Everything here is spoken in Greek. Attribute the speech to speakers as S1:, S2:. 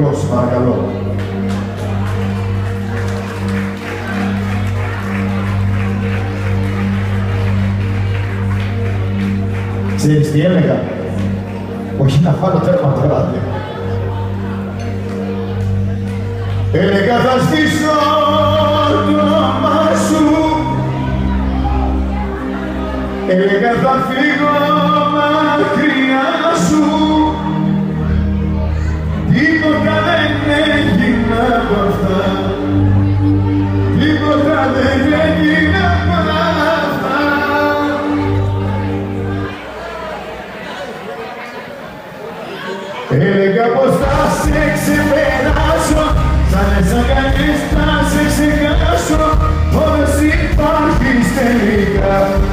S1: Νίκος, παρακαλώ. Ξέρεις τι έλεγα? Όχι να φάνω τέρμα τώρα. Έλεγα θα στήσω το όνομα σου, έλεγα θα φύγω μακριά σου, τίποτα δεν έγινε από αυτά, τίποτα δεν έγινε από αυτά. Έλεγα πως θα σε ξεπεράσω, σαν λες κανείς θα σε ξεχάσω, όλος υπάρχεις τελικά.